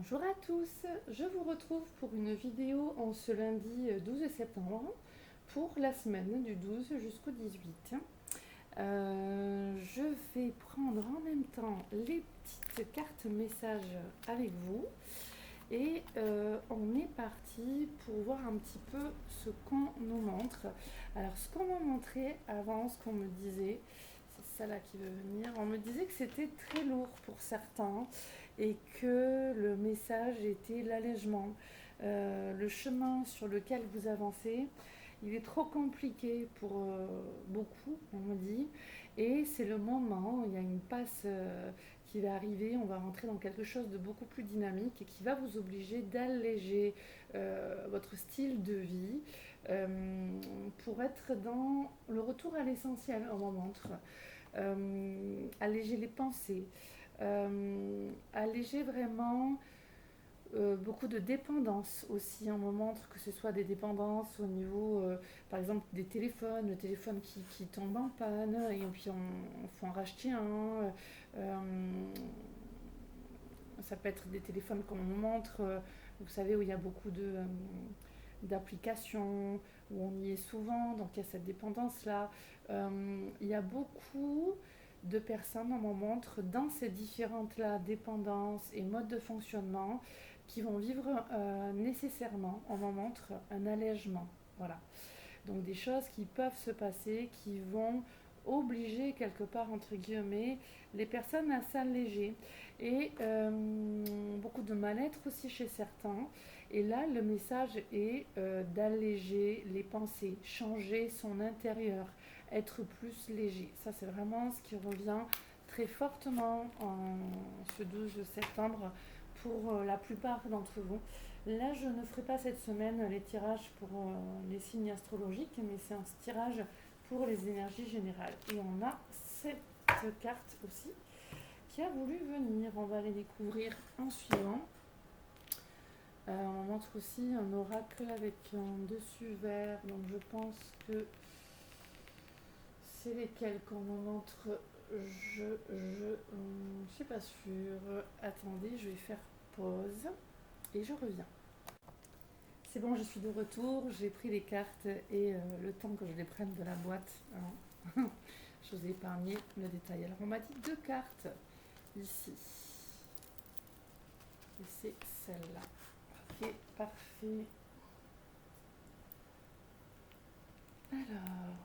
Bonjour à tous, je vous retrouve pour une vidéo en ce lundi 12 septembre pour la semaine du 12 jusqu'au 18. Je vais prendre en même temps les petites cartes messages avec vous et on est parti pour voir un petit peu ce qu'on nous montre. Alors ce qu'on m'a montré avant, ce qu'on me disait, c'est ça là qui veut venir, on me disait que c'était très lourd pour certains et que le message était l'allègement. Le chemin sur lequel vous avancez, il est trop compliqué pour beaucoup, on me dit, et c'est le moment, il y a une passe qui va arriver, on va rentrer dans quelque chose de beaucoup plus dynamique et qui va vous obliger d'alléger votre style de vie pour être dans le retour à l'essentiel, on m'en montre. Alléger les pensées, alléger vraiment beaucoup de dépendances aussi. On me montre que ce soit des dépendances au niveau, par exemple, des téléphones, le téléphone qui tombe en panne et puis on faut en racheter un. Euh, Ça peut être des téléphones qu'on me montre, vous savez, où il y a beaucoup d'applications, où on y est souvent, donc il y a cette dépendance-là. Il y a beaucoup de personnes, on m'en montre, dans ces différentes-là, dépendances et modes de fonctionnement, qui vont vivre nécessairement, on m'en montre, un allègement. Voilà. Donc des choses qui peuvent se passer, qui vont obliger quelque part, entre guillemets, les personnes à s'alléger. Et beaucoup de mal-être aussi chez certains. Et là, le message est d'alléger les pensées, changer son intérieur, être plus léger. Ça, c'est vraiment ce qui revient très fortement en ce 12 septembre pour la plupart d'entre vous. Là, je ne ferai pas cette semaine les tirages pour les signes astrologiques, mais c'est un tirage pour les énergies générales. Et on a cette carte aussi qui a voulu venir. On va les découvrir en suivant. On montre aussi un oracle avec un dessus vert, donc je pense que c'est lesquels qu'on nous montre. Je suis pas sûre. Attendez, je vais faire pause et je reviens. C'est bon, je suis de retour, j'ai pris les cartes et le temps que je les prenne de la boîte, hein, je vous ai épargné le détail. Alors on m'a dit deux cartes ici, et c'est celle-là. Ok, parfait. Alors,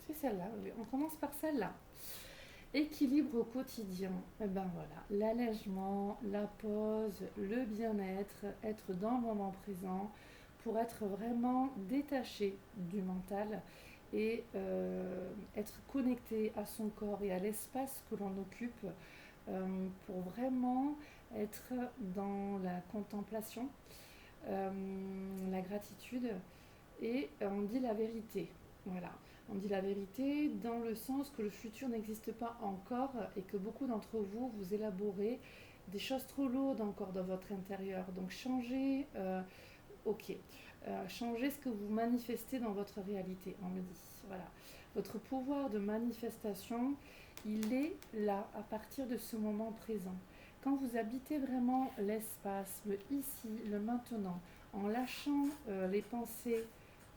c'est celle-là, oui. On commence par celle-là. Équilibre au quotidien. Et ben voilà, l'allègement, la pause, le bien-être, être dans le moment présent pour être vraiment détaché du mental et être connecté à son corps et à l'espace que l'on occupe pour vraiment être dans la contemplation, la gratitude et on dit la vérité. Voilà. On dit la vérité dans le sens que le futur n'existe pas encore et que beaucoup d'entre vous, vous élaborez des choses trop lourdes encore dans votre intérieur. Donc changez, ok, changez ce que vous manifestez dans votre réalité, on me dit. Voilà. Votre pouvoir de manifestation, il est là à partir de ce moment présent. Quand vous habitez vraiment l'espace, le ici, le maintenant, en lâchant les pensées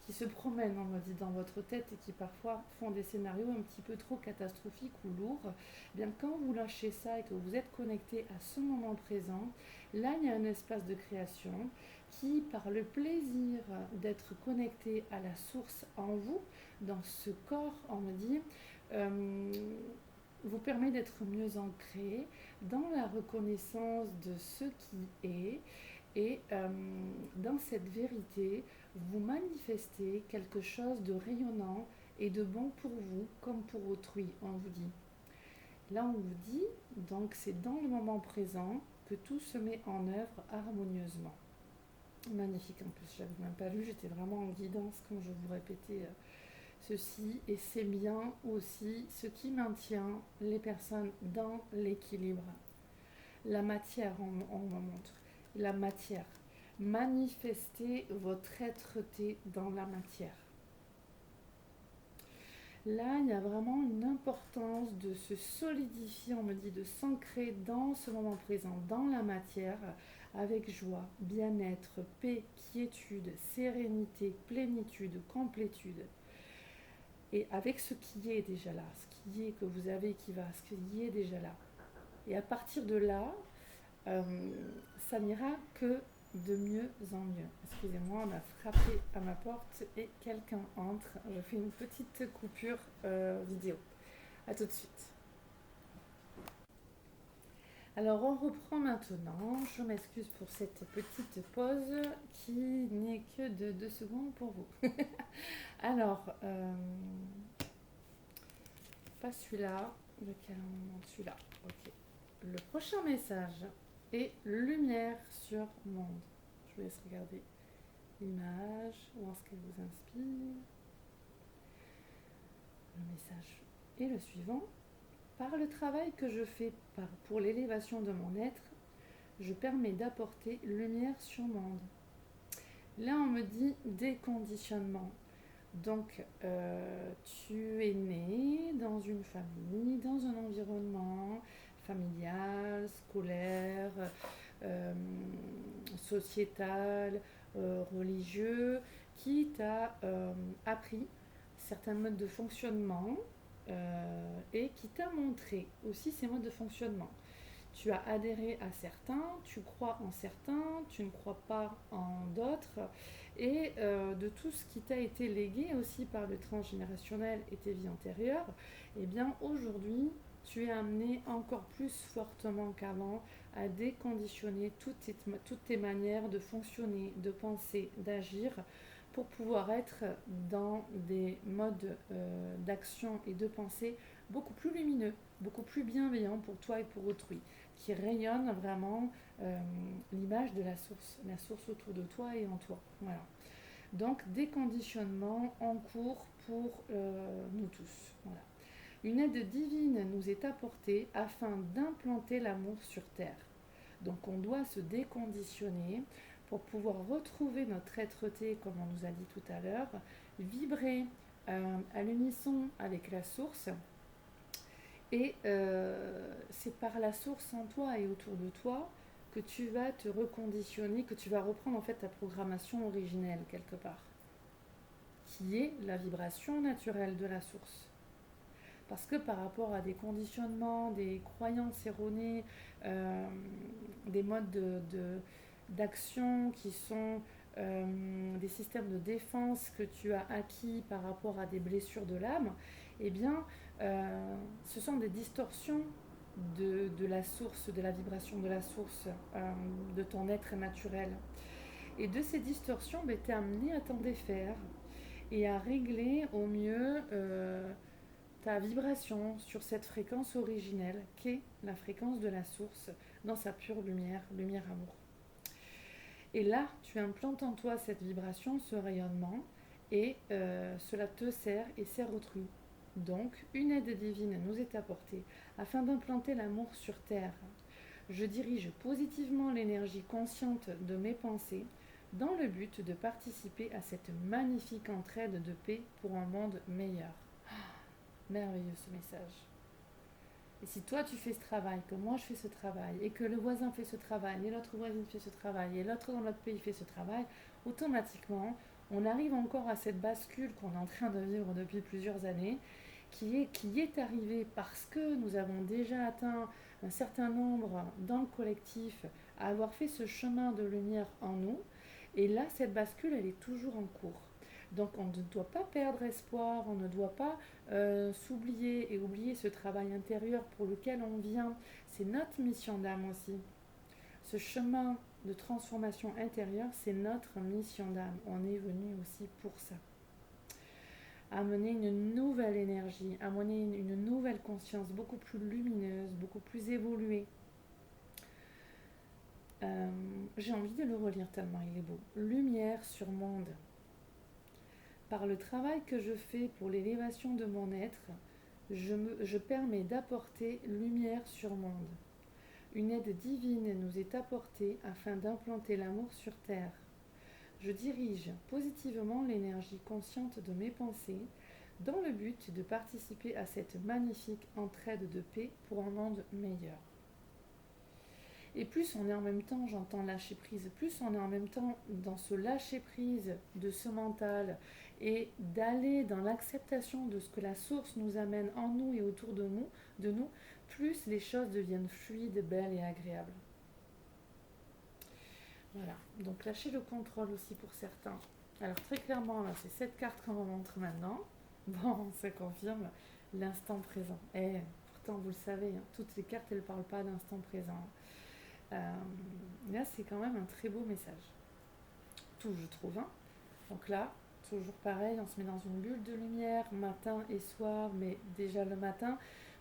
qui se promènent, on me dit, dans votre tête et qui parfois font des scénarios un petit peu trop catastrophiques ou lourds, eh bien quand vous lâchez ça et que vous êtes connecté à ce moment présent, là il y a un espace de création qui, par le plaisir d'être connecté à la source en vous, dans ce corps, on me dit, euh, vous permet d'être mieux ancré dans la reconnaissance de ce qui est et dans cette vérité, vous manifestez quelque chose de rayonnant et de bon pour vous comme pour autrui, on vous dit. Là, on vous dit, donc c'est dans le moment présent que tout se met en œuvre harmonieusement. Magnifique en plus, je n'avais même pas lu, j'étais vraiment en guidance quand je vous répétais ceci. Et c'est bien aussi ce qui maintient les personnes dans l'équilibre. La matière, on me montre. La matière. Manifestez votre être-té dans la matière. Là, il y a vraiment une importance de se solidifier, on me dit, de s'ancrer dans ce moment présent, dans la matière, avec joie, bien-être, paix, quiétude, sérénité, plénitude, complétude. Et avec ce qui est déjà là, ce qui est que vous avez qui va, ce qui est déjà là. Et à partir de là, euh, ça n'ira que de mieux en mieux. Excusez-moi, on a frappé à ma porte et quelqu'un entre. Je fais une petite coupure vidéo. A tout de suite. Alors on reprend maintenant. Je m'excuse pour cette petite pause qui n'est que de 2 secondes pour vous. Alors, pas celui-là. Lequel moment? Celui-là. Ok. Le prochain message est lumière sur monde. Je vous laisse regarder l'image, où est-ce qu'elle vous inspire. Le message est le suivant. Par le travail que je fais pour l'élévation de mon être, je permets d'apporter lumière sur monde. Là, on me dit déconditionnement. Donc, tu es né dans une famille, dans un environnement familial, scolaire, sociétal, religieux, qui t'a appris certains modes de fonctionnement et qui t'a montré aussi ces modes de fonctionnement. Tu as adhéré à certains, tu crois en certains, tu ne crois pas en d'autres, et de tout ce qui t'a été légué aussi par le transgénérationnel et tes vies antérieures, eh bien aujourd'hui, tu es amené encore plus fortement qu'avant à déconditionner toutes tes manières de fonctionner, de penser, d'agir pour pouvoir être dans des modes d'action et de pensée beaucoup plus lumineux, beaucoup plus bienveillants pour toi et pour autrui, qui rayonnent vraiment l'image de la source autour de toi et en toi. Voilà. Donc déconditionnement en cours pour nous tous. Voilà. Une aide divine nous est apportée afin d'implanter l'amour sur terre. Donc on doit se déconditionner pour pouvoir retrouver notre être-té, comme on nous a dit tout à l'heure, vibrer à l'unisson avec la source. Et c'est par la source en toi et autour de toi que tu vas te reconditionner, que tu vas reprendre en fait ta programmation originelle quelque part, qui est la vibration naturelle de la source. Parce que par rapport à des conditionnements, des croyances erronées, des modes d'action qui sont des systèmes de défense que tu as acquis par rapport à des blessures de l'âme, eh bien, ce sont des distorsions de la source, de la vibration de la source, de ton être naturel. Et de ces distorsions, tu es amené à t'en défaire et à régler au mieux ta vibration sur cette fréquence originelle qu'est la fréquence de la source dans sa pure lumière, lumière amour. Et là, tu implantes en toi cette vibration, ce rayonnement, et cela te sert et sert autrui. Donc, une aide divine nous est apportée afin d'implanter l'amour sur terre. Je dirige positivement l'énergie consciente de mes pensées dans le but de participer à cette magnifique entraide de paix pour un monde meilleur. Merveilleux ce message. Et si toi tu fais ce travail, que moi je fais ce travail, et que le voisin fait ce travail, et l'autre voisine fait ce travail, et l'autre dans notre pays fait ce travail, automatiquement, on arrive encore à cette bascule qu'on est en train de vivre depuis plusieurs années, qui est arrivée parce que nous avons déjà atteint un certain nombre dans le collectif à avoir fait ce chemin de lumière en nous. Et là, cette bascule, elle est toujours en cours. Donc on ne doit pas perdre espoir, on ne doit pas s'oublier et oublier ce travail intérieur pour lequel on vient. C'est notre mission d'âme aussi. Ce chemin de transformation intérieure, c'est notre mission d'âme. On est venu aussi pour ça. Amener une nouvelle énergie, amener une nouvelle conscience beaucoup plus lumineuse, beaucoup plus évoluée. J'ai envie de le relire tellement il est beau. Lumière sur monde. Par le travail que je fais pour l'élévation de mon être, je permets d'apporter lumière sur monde. Une aide divine nous est apportée afin d'implanter l'amour sur terre. Je dirige positivement l'énergie consciente de mes pensées dans le but de participer à cette magnifique entraide de paix pour un monde meilleur. Et plus on est en même temps, j'entends lâcher prise, plus on est en même temps dans ce lâcher prise de ce mental et d'aller dans l'acceptation de ce que la source nous amène en nous et autour de nous, plus les choses deviennent fluides, belles et agréables. Voilà, donc lâcher le contrôle aussi pour certains. Alors très clairement, là, c'est cette carte qu'on va montrer maintenant. Bon, ça confirme l'instant présent. Et pourtant, vous le savez, hein, toutes les cartes, elles ne parlent pas d'instant présent. Là, c'est quand même un très beau message. Tout, je trouve. Hein. Donc là, toujours pareil, on se met dans une bulle de lumière, matin et soir, mais déjà le matin.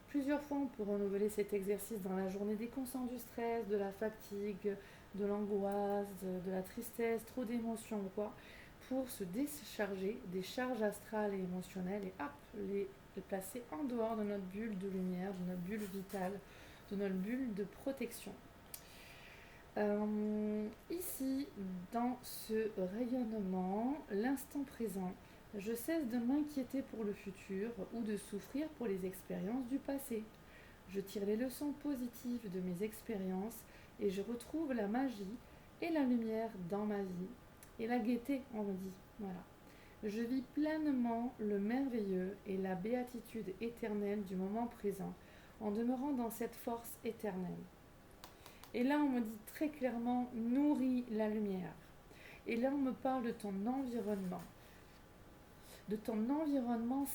Plusieurs fois, on peut renouveler cet exercice dans la journée dès qu'on sent du stress, de la fatigue, de l'angoisse, de la tristesse, trop d'émotions ou quoi, pour se décharger des charges astrales et émotionnelles et hop, les placer en dehors de notre bulle de lumière, de notre bulle vitale, de notre bulle de protection. Ici, dans ce rayonnement, l'instant présent, je cesse de m'inquiéter pour le futur ou de souffrir pour les expériences du passé. Je tire les leçons positives de mes expériences et je retrouve la magie et la lumière dans ma vie. Et la gaieté, on me dit. Voilà. Je vis pleinement le merveilleux et la béatitude éternelle du moment présent en demeurant dans cette force éternelle. Et là, on me dit très clairement, nourris la lumière. Et là, on me parle de ton environnement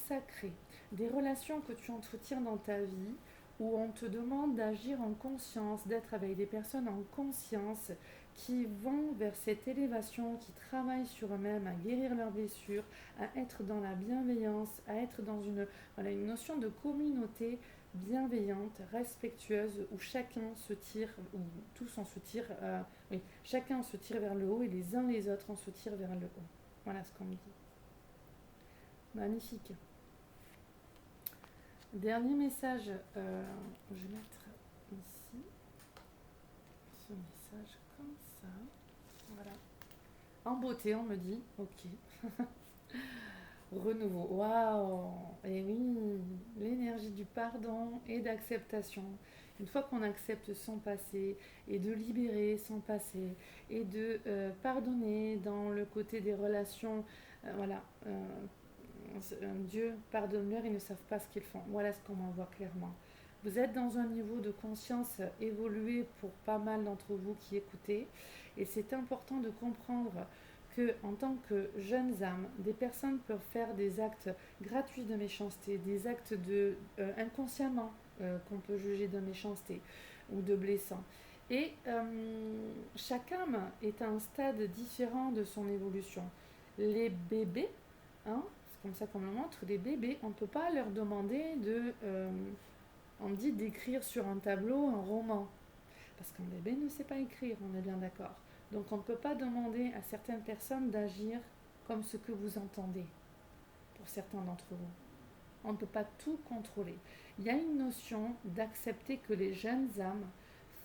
sacré, des relations que tu entretiens dans ta vie, où on te demande d'agir en conscience, d'être avec des personnes en conscience qui vont vers cette élévation, qui travaillent sur eux-mêmes, à guérir leurs blessures, à être dans la bienveillance, à être dans une notion de communauté bienveillante, respectueuse, où chacun se tire, où tous on se tire, chacun se tire vers le haut et les uns les autres on se tire vers le haut. Voilà ce qu'on me dit. Magnifique. Dernier message, je vais mettre ici ce message comme ça. Voilà. En beauté, on me dit, ok. Renouveau, waouh! Et oui, l'énergie du pardon et d'acceptation. Une fois qu'on accepte son passé et de libérer son passé et de pardonner dans le côté des relations, voilà, Dieu pardonne-leur, ils ne savent pas ce qu'ils font. Voilà ce qu'on m'envoie clairement. Vous êtes dans un niveau de conscience évolué pour pas mal d'entre vous qui écoutez et c'est important de comprendre que en tant que jeunes âmes, des personnes peuvent faire des actes gratuits de méchanceté, des actes inconsciemment qu'on peut juger de méchanceté ou de blessant. Et chaque âme est à un stade différent de son évolution. Les bébés, hein, c'est comme ça qu'on me montre, les bébés, on ne peut pas leur demander on dit d'écrire sur un tableau un roman. Parce qu'un bébé ne sait pas écrire, on est bien d'accord. Donc on ne peut pas demander à certaines personnes d'agir comme ce que vous entendez, pour certains d'entre vous. On ne peut pas tout contrôler. Il y a une notion d'accepter que les jeunes âmes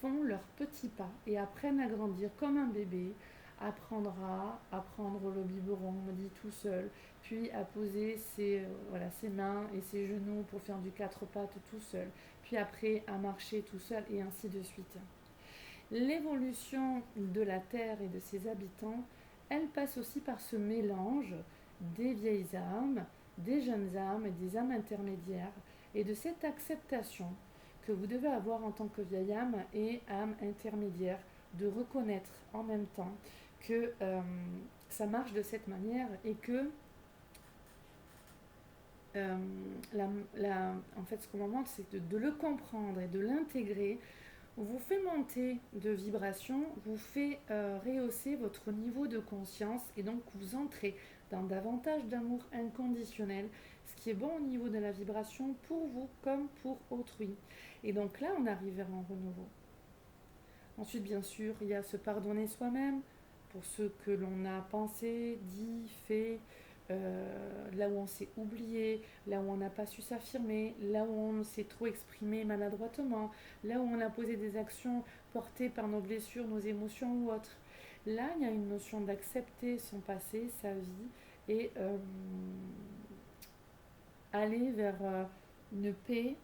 font leurs petits pas et apprennent à grandir comme un bébé, apprendra à prendre le biberon, on me dit tout seul, puis à poser ses mains et ses genoux pour faire du quatre pattes tout seul, puis après à marcher tout seul et ainsi de suite. L'évolution de la Terre et de ses habitants, elle passe aussi par ce mélange des vieilles âmes, des jeunes âmes et des âmes intermédiaires, et de cette acceptation que vous devez avoir en tant que vieille âme et âme intermédiaire, de reconnaître en même temps que ça marche de cette manière et que en fait ce qu'on montre c'est de le comprendre et de l'intégrer vous fait monter de vibration, vous fait rehausser votre niveau de conscience et donc vous entrez dans davantage d'amour inconditionnel, ce qui est bon au niveau de la vibration pour vous comme pour autrui. Et donc là, on arrive vers un renouveau. Ensuite, bien sûr, il y a se pardonner soi-même pour ce que l'on a pensé, dit, fait, là où on s'est oublié, là où on n'a pas su s'affirmer, là où on s'est trop exprimé maladroitement, là où on a posé des actions portées par nos blessures, nos émotions ou autres. Là, il y a une notion d'accepter son passé, sa vie et aller vers une paix.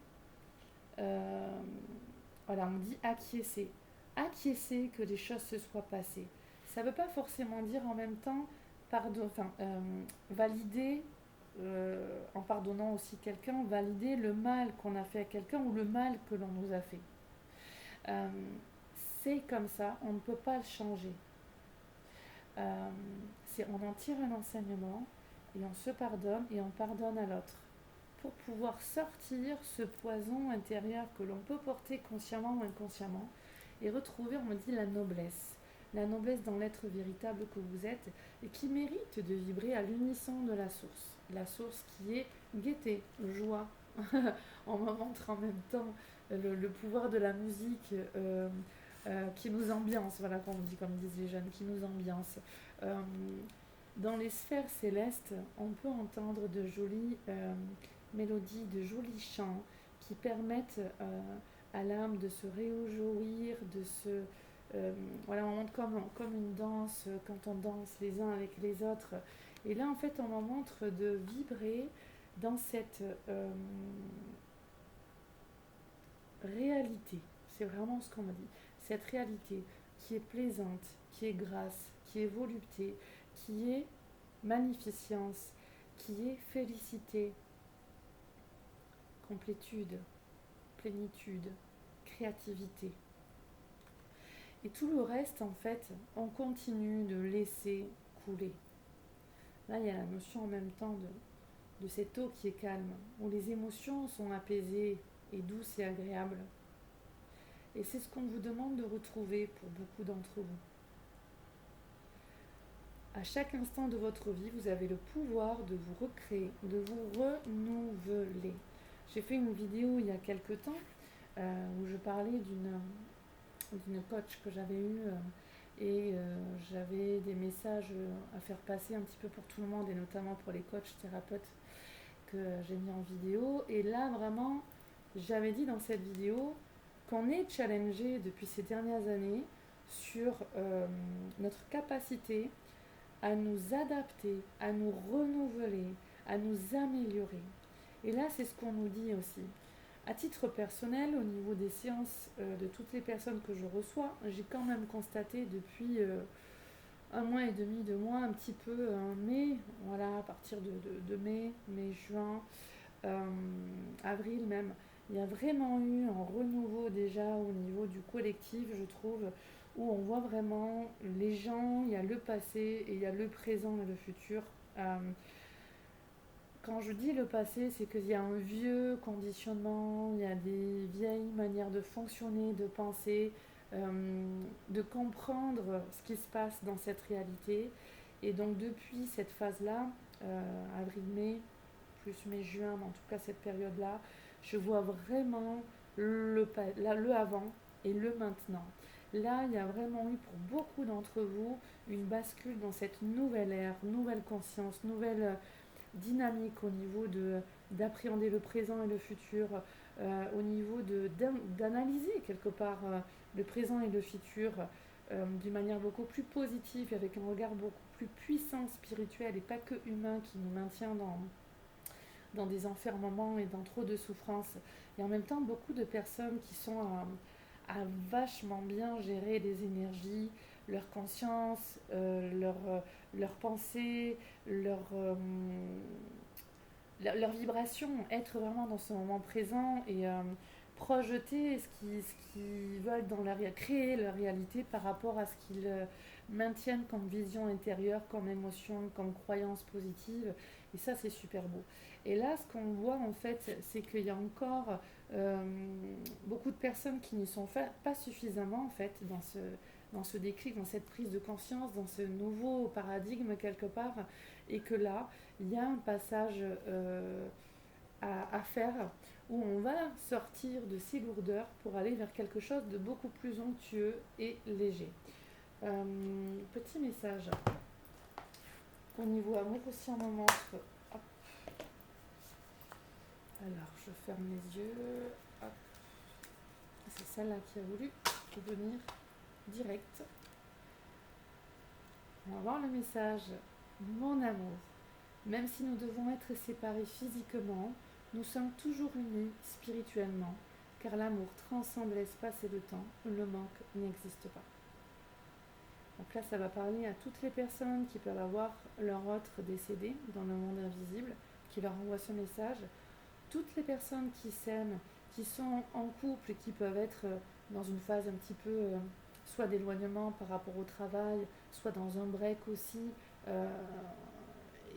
Voilà, on dit acquiescer. Acquiescer que les choses se soient passées. Ça ne veut pas forcément dire en même temps valider, en pardonnant aussi quelqu'un, valider le mal qu'on a fait à quelqu'un ou le mal que l'on nous a fait. Euh, c'est comme ça, on ne peut pas le changer. On en tire un enseignement et on se pardonne et on pardonne à l'autre pour pouvoir sortir ce poison intérieur que l'on peut porter consciemment ou inconsciemment et retrouver, on me dit, la noblesse dans l'être véritable que vous êtes et qui mérite de vibrer à l'unisson de la source qui est gaieté, joie. On me montre en même temps le pouvoir de la musique qui nous ambiance, voilà comme on dit, comme disent les jeunes, qui nous ambiance. Euh, dans les sphères célestes, on peut entendre de jolies mélodies, de jolis chants qui permettent à l'âme de se réjouir, de se... voilà, on montre comme une danse, quand on danse les uns avec les autres. Et là, en fait, on en montre de vibrer dans cette réalité. C'est vraiment ce qu'on m'a dit. Cette réalité qui est plaisante, qui est grâce, qui est volupté, qui est magnificence, qui est félicité, complétude, plénitude, créativité. Et tout le reste, en fait, on continue de laisser couler. Là, il y a la notion en même temps de cette eau qui est calme, où les émotions sont apaisées et douces et agréables. Et c'est ce qu'on vous demande de retrouver pour beaucoup d'entre vous. À chaque instant de votre vie, vous avez le pouvoir de vous recréer, de vous renouveler. J'ai fait une vidéo il y a quelques temps où je parlais d'une coach que j'avais eue et j'avais des messages à faire passer un petit peu pour tout le monde et notamment pour les coachs thérapeutes que j'ai mis en vidéo. Et là, vraiment, j'avais dit dans cette vidéo qu'on est challengé depuis ces dernières années sur notre capacité à nous adapter, à nous renouveler, à nous améliorer. Et là, c'est ce qu'on nous dit aussi. À titre personnel, au niveau des séances de toutes les personnes que je reçois, j'ai quand même constaté depuis un mois et demi, 2 mois, un petit peu en mai, voilà, à partir de mai, juin, avril même, il y a vraiment eu un renouveau déjà au niveau du collectif, je trouve, où on voit vraiment les gens, il y a le passé et il y a le présent et le futur. Quand je dis le passé, c'est qu'il y a un vieux conditionnement, il y a des vieilles manières de fonctionner, de penser, de comprendre ce qui se passe dans cette réalité. Et donc depuis cette phase-là, avril-mai, plus mai-juin, mais en tout cas cette période-là, je vois vraiment le avant et le maintenant. Là, il y a vraiment eu pour beaucoup d'entre vous une bascule dans cette nouvelle ère, nouvelle conscience, nouvelle dynamique au niveau d'appréhender le présent et le futur, au niveau d'analyser quelque part le présent et le futur d'une manière beaucoup plus positive, avec un regard beaucoup plus puissant, spirituel et pas que humain qui nous maintient dans des enfermements et dans trop de souffrances. Et en même temps, beaucoup de personnes qui sont à vachement bien gérer les énergies, leur conscience, leur pensée, leur vibration, être vraiment dans ce moment présent et projeter ce qu'ils veulent dans créer leur réalité par rapport à ce qu'ils maintiennent comme vision intérieure, comme émotion, comme croyance positive. Et ça, c'est super beau. Et là, ce qu'on voit en fait, c'est qu'il y a encore beaucoup de personnes qui n'y sont pas suffisamment en fait dans ce déclic, dans cette prise de conscience, dans ce nouveau paradigme quelque part, et que là, il y a un passage à faire où on va sortir de ces lourdeurs pour aller vers quelque chose de beaucoup plus onctueux et léger. Petit message au niveau amour aussi, on me montre. Hop. Alors, je ferme les yeux. Hop. C'est celle-là qui a voulu venir direct. On va voir le message. Mon amour, Même si nous devons être séparés physiquement, nous sommes toujours unis spirituellement, car l'amour transcende l'espace et le temps, le manque n'existe pas. Donc là, ça va parler à toutes les personnes qui peuvent avoir leur autre décédé dans le monde invisible, qui leur envoie ce message. Toutes les personnes qui s'aiment, qui sont en couple, qui peuvent être dans une phase un petit peu soit d'éloignement par rapport au travail, soit dans un break aussi,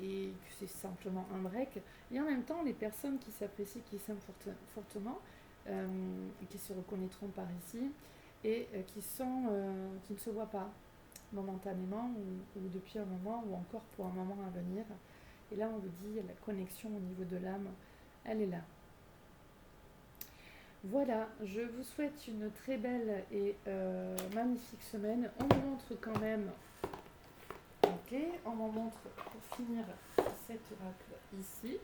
et que c'est simplement un break. Et en même temps, les personnes qui s'apprécient, qui s'aiment fortement, qui se reconnaîtront par ici, et qui ne se voient pas momentanément ou depuis un moment ou encore pour un moment à venir. Et là, on vous dit, la connexion au niveau de l'âme, elle est là. Voilà, je vous souhaite une très belle et magnifique semaine. On me montre quand même, ok, on me montre pour finir cet oracle ici.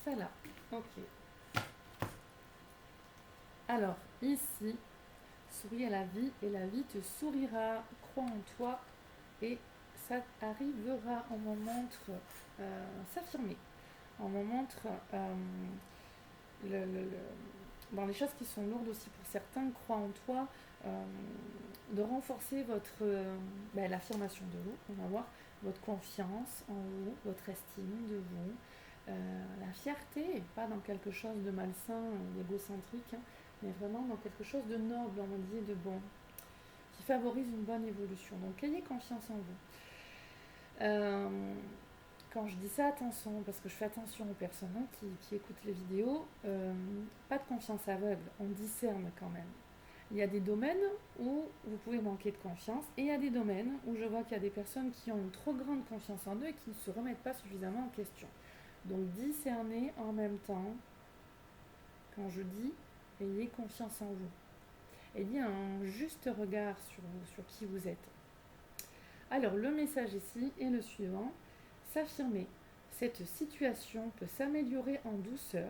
Ça là, ok. Alors, ici, souris à la vie et la vie te sourira, crois en toi et ça arrivera. On me montre s'affirmer. On me montre dans les choses qui sont lourdes aussi pour certains, crois en toi, de renforcer l'affirmation de vous, on va voir, votre confiance en vous, votre estime de vous, la fierté, pas dans quelque chose de malsain, d'égocentrique, hein, mais vraiment dans quelque chose de noble, on va dire, de bon, qui favorise une bonne évolution. Donc ayez confiance en vous. Quand je dis ça, attention, parce que je fais attention aux personnes qui écoutent les vidéos, pas de confiance aveugle, on discerne quand même. Il y a des domaines où vous pouvez manquer de confiance et il y a des domaines où je vois qu'il y a des personnes qui ont une trop grande confiance en eux et qui ne se remettent pas suffisamment en question. Donc discernez en même temps, quand je dis, ayez confiance en vous. Ayez un juste regard sur vous, sur qui vous êtes. Alors le message ici est le suivant. S'affirmer. Cette situation peut s'améliorer en douceur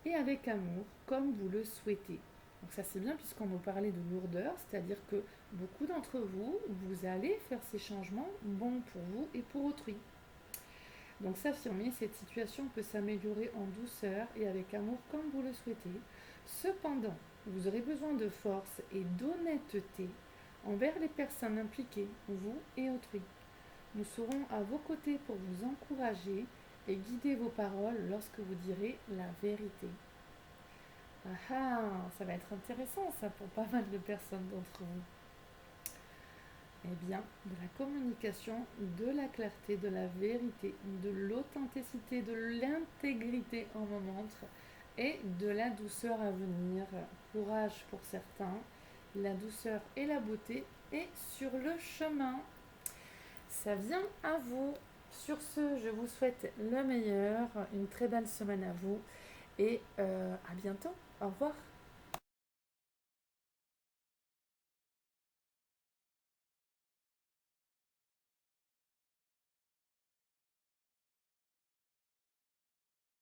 et avec amour, comme vous le souhaitez. Donc ça c'est bien puisqu'on nous parlait de lourdeur, c'est-à-dire que beaucoup d'entre vous, vous allez faire ces changements bons pour vous et pour autrui. Donc s'affirmer, cette situation peut s'améliorer en douceur et avec amour, comme vous le souhaitez. Cependant, vous aurez besoin de force et d'honnêteté envers les personnes impliquées, vous et autrui. Nous serons à vos côtés pour vous encourager et guider vos paroles lorsque vous direz la vérité. Ah, ça va être intéressant ça pour pas mal de personnes d'entre vous. Eh bien, de la communication, de la clarté, de la vérité, de l'authenticité, de l'intégrité en me montre et de la douceur à venir. Courage pour certains, la douceur et la beauté est sur le chemin. Ça vient à vous. Sur ce, je vous souhaite le meilleur, une très belle semaine à vous et à bientôt. Au revoir.